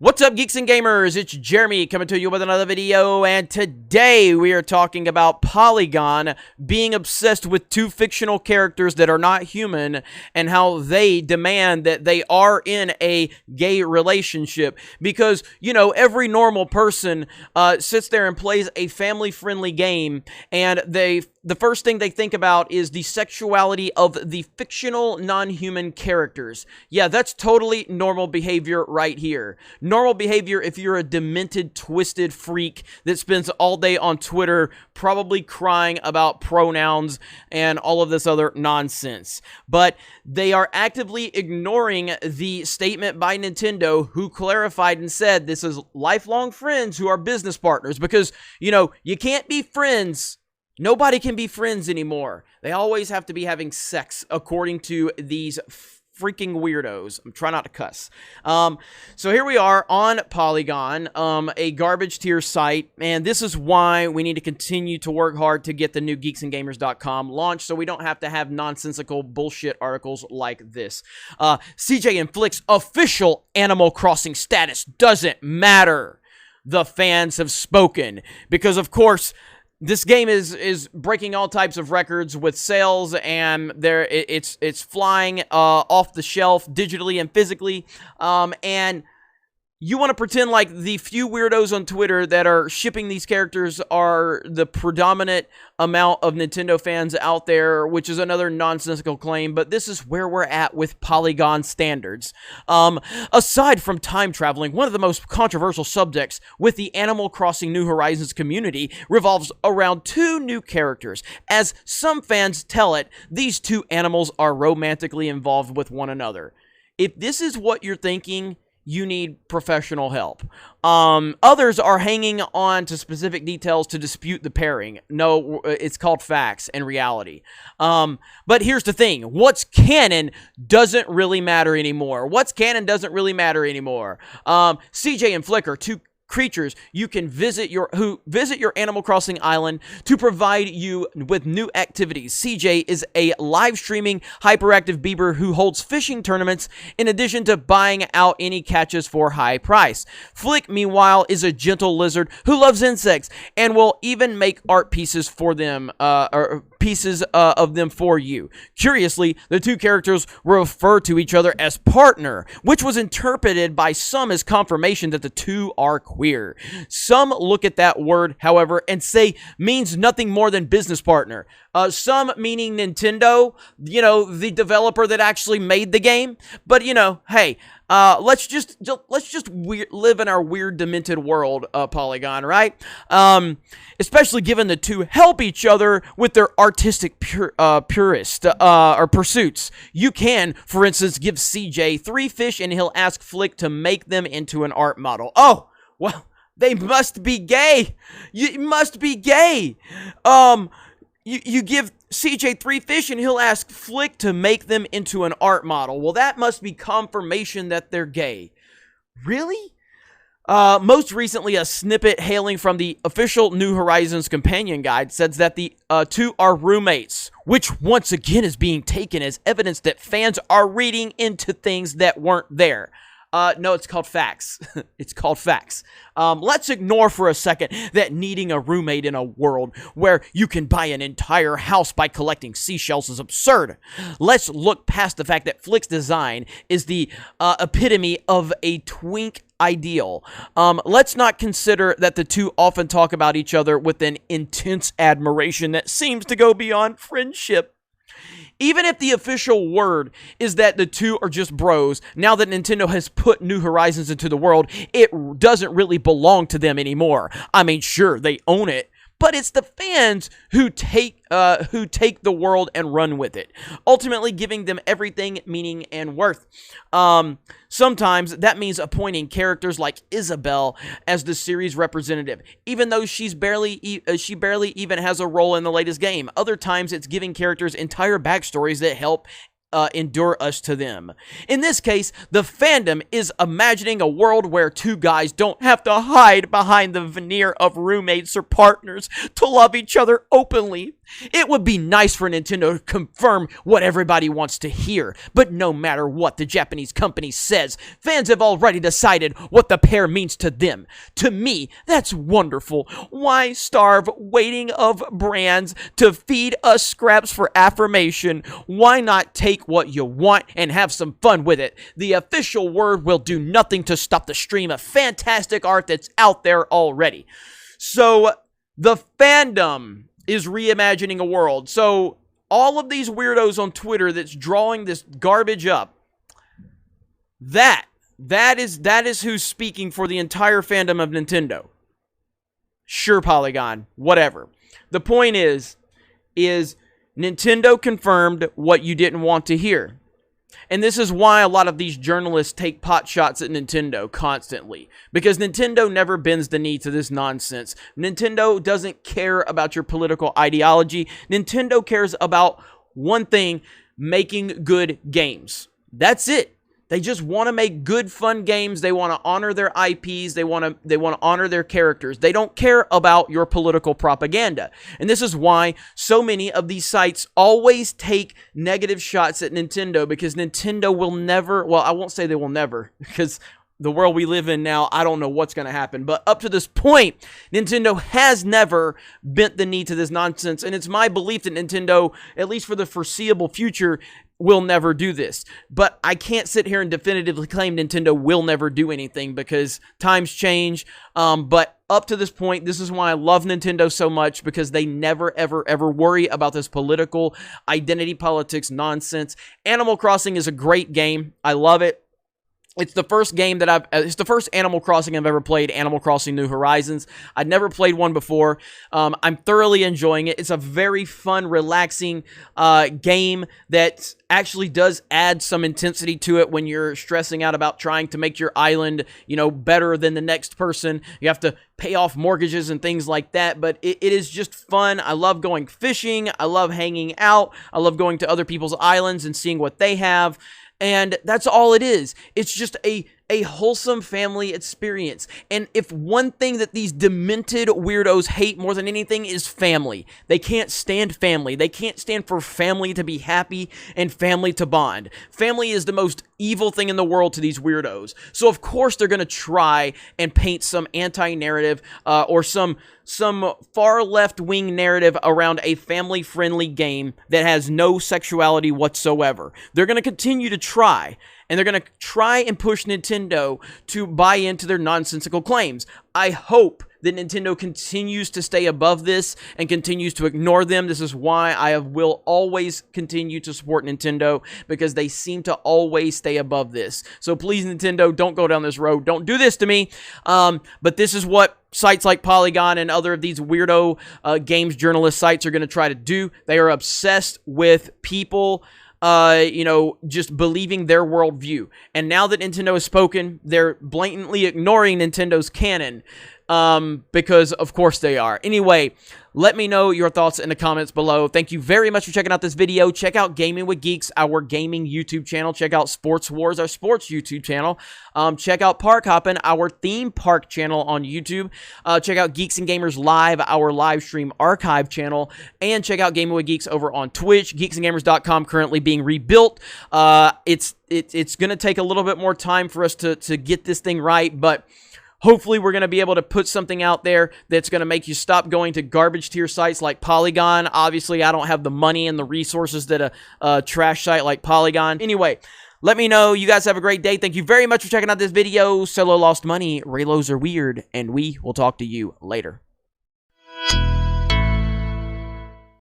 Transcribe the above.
What's up, geeks and gamers? It's Jeremy coming to you with another video, and today we are talking about Polygon being obsessed with two fictional characters that are not human and how they demand that they are in a gay relationship. Because, you know, every normal person sits there and plays a family-friendly game, and the first thing they think about is the sexuality of the fictional non-human characters. Yeah, that's totally normal behavior right here. Normal behavior if you're a demented, twisted freak that spends all day on Twitter probably crying about pronouns and all of this other nonsense. But they are actively ignoring the statement by Nintendo, who clarified and said this is lifelong friends who are business partners, because, you know, you can't be friends. Nobody can be friends anymore. They always have to be having sex, according to these freaking weirdos. I'm trying not to cuss. So here we are on Polygon, a garbage tier site, and this is why we need to continue to work hard to get the new geeksandgamers.com launched, so we don't have to have nonsensical bullshit articles like this. CJ and Flick's official Animal Crossing status doesn't matter. The fans have spoken, because of course this game is breaking all types of records with sales, and it's flying off the shelf digitally and physically, and you want to pretend like the few weirdos on Twitter that are shipping these characters are the predominant amount of Nintendo fans out there, which is another nonsensical claim, but this is where we're at with Polygon standards. Aside from time traveling, one of the most controversial subjects with the Animal Crossing New Horizons community revolves around two new characters. As some fans tell it, these two animals are romantically involved with one another. If this is what you're thinking, you need professional help. Others are hanging on to specific details to dispute the pairing. No, it's called facts and reality. But here's the thing. What's canon doesn't really matter anymore. CJ and Flick are two creatures you can visit your Animal Crossing island to provide you with new activities. CJ is a live streaming hyperactive beaver who holds fishing tournaments in addition to buying out any catches for high price. Flick, meanwhile, is a gentle lizard who loves insects and will even make art pieces for them, of them for you. Curiously, the two characters refer to each other as partner, which was interpreted by some as confirmation that the two are queer. Some look at that word, however, and say means nothing more than business partner. Some meaning Nintendo, you know, the developer that actually made the game. But, you know, hey, let's just live in our weird, demented world, Polygon, right? Especially given the two help each other with their artistic pursuits. You can, for instance, give CJ 3 fish and he'll ask Flick to make them into an art model. Oh, well, they must be gay. You must be gay. You give CJ 3 fish and he'll ask Flick to make them into an art model. Well, that must be confirmation that they're gay. Really? Most recently, a snippet hailing from the official New Horizons companion guide says that the two are roommates, which once again is being taken as evidence that fans are reading into things that weren't there. No, it's called facts. It's called facts. Let's ignore for a second that needing a roommate in a world where you can buy an entire house by collecting seashells is absurd. Let's look past the fact that Flick's design is the epitome of a twink ideal. Let's not consider that the two often talk about each other with an intense admiration that seems to go beyond friendship. Even if the official word is that the two are just bros, now that Nintendo has put New Horizons into the world, it doesn't really belong to them anymore. I mean, sure, they own it, but it's the fans who take the world and run with it, ultimately giving them everything, meaning, and worth. Sometimes that means appointing characters like Isabelle as the series representative, even though she barely even has a role in the latest game. Other times, it's giving characters entire backstories that help endure us to them. In this case, the fandom is imagining a world where two guys don't have to hide behind the veneer of roommates or partners to love each other openly. It would be nice for Nintendo to confirm what everybody wants to hear, but no matter what the Japanese company says, fans have already decided what the pair means to them. To me, that's wonderful. Why starve waiting of brands to feed us scraps for affirmation? Why not take what you want and have some fun with it? The official word will do nothing to stop the stream of fantastic art that's out there already. So, the fandom is reimagining a world. So, all of these weirdos on Twitter that's drawing this garbage up, that is who's speaking for the entire fandom of Nintendo. Sure, Polygon, whatever. The point is Nintendo confirmed what you didn't want to hear. And this is why a lot of these journalists take pot shots at Nintendo constantly. Because Nintendo never bends the knee to this nonsense. Nintendo doesn't care about your political ideology. Nintendo cares about one thing: making good games. That's it. They just want to make good, fun games. They want to honor their IPs. They want to honor their characters. They don't care about your political propaganda. And this is why so many of these sites always take negative shots at Nintendo, because Nintendo will never, well, I won't say they will never, because the world we live in now, I don't know what's going to happen. But up to this point, Nintendo has never bent the knee to this nonsense. And it's my belief that Nintendo, at least for the foreseeable future, will never do this. But I can't sit here and definitively claim Nintendo will never do anything, because times change. But up to this point, this is why I love Nintendo so much, because they never, ever, ever worry about this political identity politics nonsense. Animal Crossing is a great game. I love it. It's the first game that it's the first Animal Crossing I've ever played, Animal Crossing New Horizons. I'd never played one before. I'm thoroughly enjoying it. It's a very fun, relaxing game that actually does add some intensity to it when you're stressing out about trying to make your island, better than the next person. You have to pay off mortgages and things like that, but it is just fun. I love going fishing. I love hanging out. I love going to other people's islands and seeing what they have. And that's all it is. It's just a wholesome family experience. And if one thing that these demented weirdos hate more than anything is family. They can't stand family. They can't stand for family to be happy and family to bond. Family is the most evil thing in the world to these weirdos. So of course they're going to try and paint some anti-narrative or some far left-wing narrative around a family-friendly game that has no sexuality whatsoever. They're going to continue to try. And they're going to try and push Nintendo to buy into their nonsensical claims. I hope that Nintendo continues to stay above this and continues to ignore them. This is why I will always continue to support Nintendo, because they seem to always stay above this. So please, Nintendo, don't go down this road. Don't do this to me. But this is what sites like Polygon and other of these weirdo games journalist sites are going to try to do. They are obsessed with people just believing their worldview. And now that Nintendo has spoken, they're blatantly ignoring Nintendo's canon, because of course they are. Anyway, let me know your thoughts in the comments below. Thank you very much for checking out this video. Check out Gaming with Geeks, our gaming YouTube channel. Check out Sports Wars, our sports YouTube channel. Check out Park Hoppin', our theme park channel on YouTube. Check out Geeks and Gamers Live, our live stream archive channel. And check out Gaming with Geeks over on Twitch. geeksandgamers.com currently being rebuilt. It's going to take a little bit more time for us to get this thing right, but hopefully we're going to be able to put something out there that's going to make you stop going to garbage tier sites like Polygon. Obviously, I don't have the money and the resources that a trash site like Polygon. Anyway, let me know. You guys have a great day. Thank you very much for checking out this video. Solo lost money. Raylos are weird, and we will talk to you later.